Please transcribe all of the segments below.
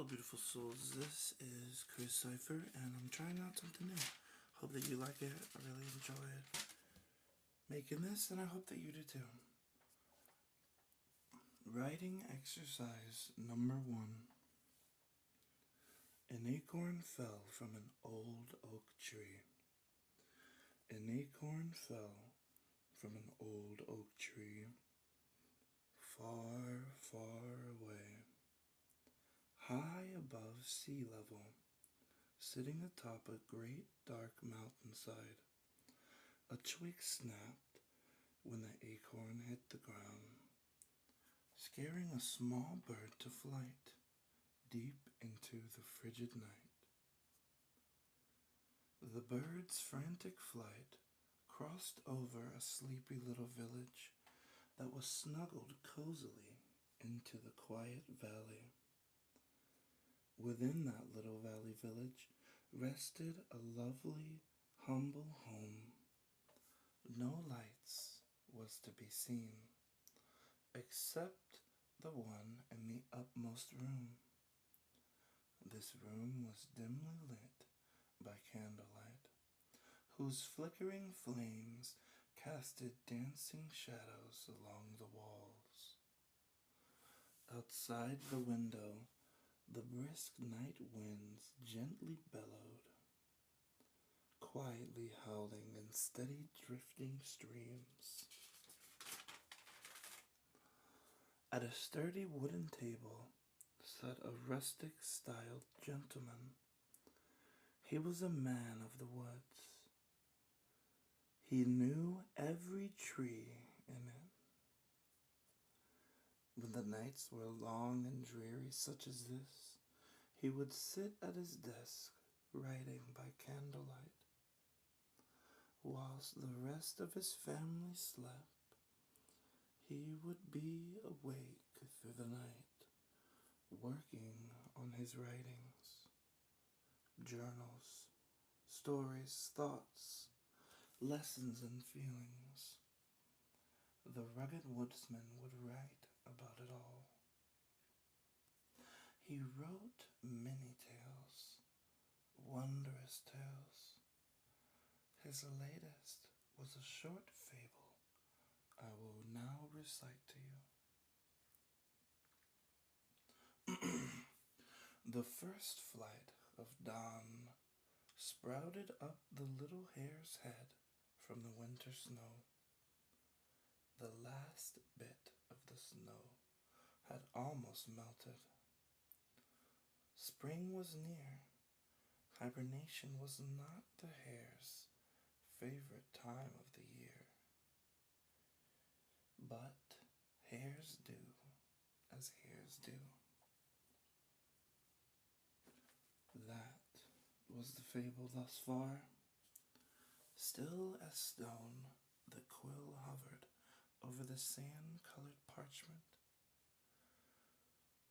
beautiful souls. This is Chris Cypher, and I'm trying out something new. Hope that you like it. I really enjoyed making this, and I hope that you do too. Writing exercise number 1. An acorn fell from an old oak tree. An acorn fell from an old oak tree, far, far away, high above sea level, sitting atop a great dark mountainside. A twig snapped when the acorn hit the ground, scaring a small bird to flight deep into the frigid night. The bird's frantic flight crossed over a sleepy little village that was snuggled cozily into the quiet valley. Within that little valley village rested a lovely, humble home. No lights was to be seen, except the one in the upmost room. This room was dimly lit by candlelight, whose flickering flames casted dancing shadows along the walls. Outside the window, the brisk night winds gently bellowed, quietly howling in steady drifting streams. At a sturdy wooden table sat a rustic-styled gentleman. He was a man of the woods. He knew every tree in it. When the nights were long and dreary such as this, he would sit at his desk writing by candlelight, whilst the rest of his family slept. He would be awake through the night, working on his writings, journals, stories, thoughts, lessons, and feelings. The rugged woodsman would write about it all. He wrote many tales, wondrous tales. His latest was a short fable I will now recite to you. The first flight of dawn sprouted up the little hare's head from the winter snow. The last bit of the snow had almost melted. Spring was near. Hibernation was not the hare's favorite time of the year. But hares do as hares do. That was the fable thus far. Still as stone, the quill hovered over the sand-colored parchment.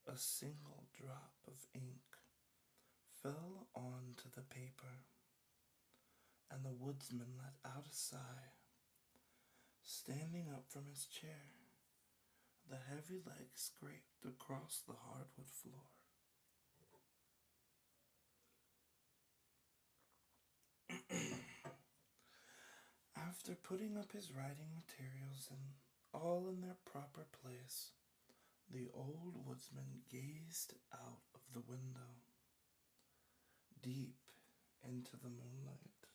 A single drop of ink fell onto the paper, and the woodsman let out a sigh. Standing up from his chair, the heavy legs scraped across the hardwood floor. After putting up his writing materials and all in their proper place, the old woodsman gazed out of the window, deep into the moonlight.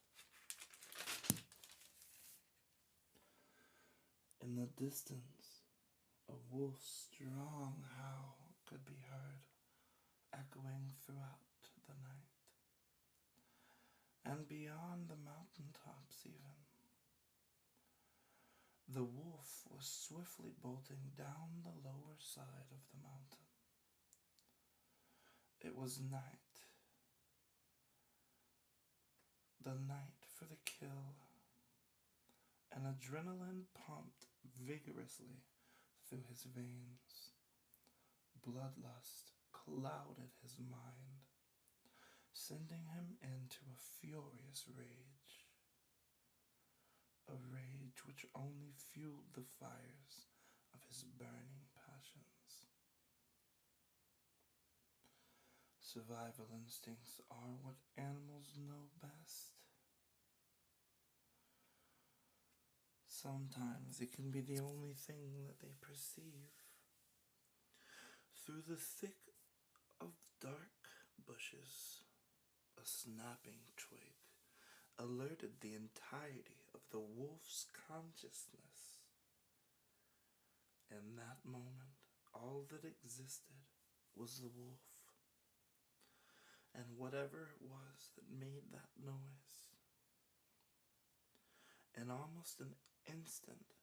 In the distance, a wolf's strong howl could be heard, echoing throughout the night, and beyond the mountaintops even. The wolf was swiftly bolting down the lower side of the mountain. It was night, the night for the kill, and adrenaline pumped vigorously through his veins. Bloodlust clouded his mind, sending him into a furious rage. A rage which only fueled the fires of his burning passions. Survival instincts are what animals know best. Sometimes it can be the only thing that they perceive. Through the thick of dark bushes, a snapping twig alerted the entirety of the wolf's consciousness. In that moment, all that existed was the wolf, and whatever it was that made that noise. In almost an instant,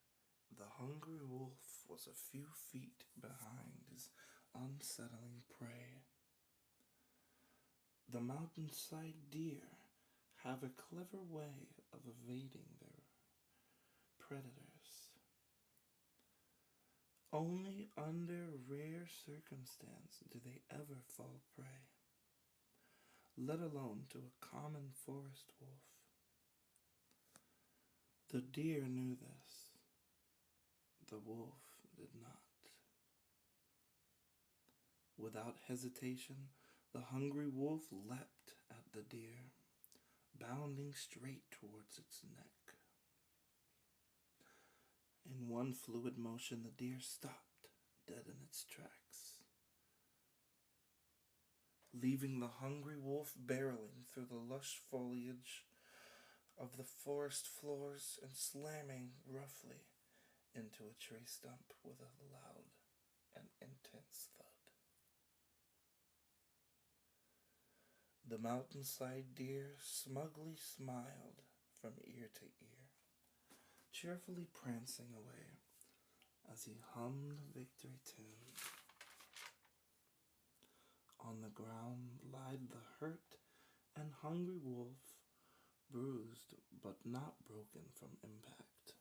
the hungry wolf was a few feet behind his unsettling prey. The mountainside deer have a clever way of evading their predators. Only under rare circumstance do they ever fall prey, let alone to a common forest wolf. The deer knew this. The wolf did not. Without hesitation, the hungry wolf leapt at the deer, bounding straight towards its neck. In one fluid motion, the deer stopped, dead in its tracks, leaving the hungry wolf barreling through the lush foliage of the forest floors and slamming roughly into a tree stump with a loud and intense thud. The mountainside deer smugly smiled from ear to ear, cheerfully prancing away as he hummed a victory tune. On the ground lied the hurt and hungry wolf, bruised but not broken from impact.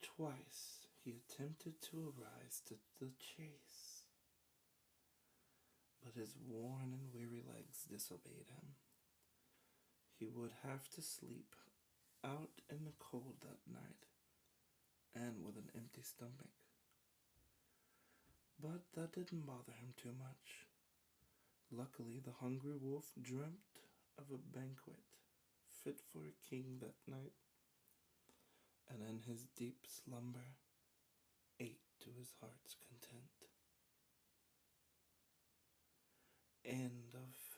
Twice he attempted to arise to the chase, but his worn and weary legs disobeyed him. He would have to sleep out in the cold that night, and with an empty stomach. But that didn't bother him too much. Luckily, the hungry wolf dreamt of a banquet fit for a king that night, and in his deep slumber ate to his heart's content. End of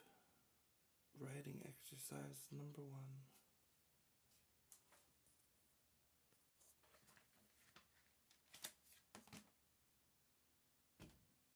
writing exercise number 1.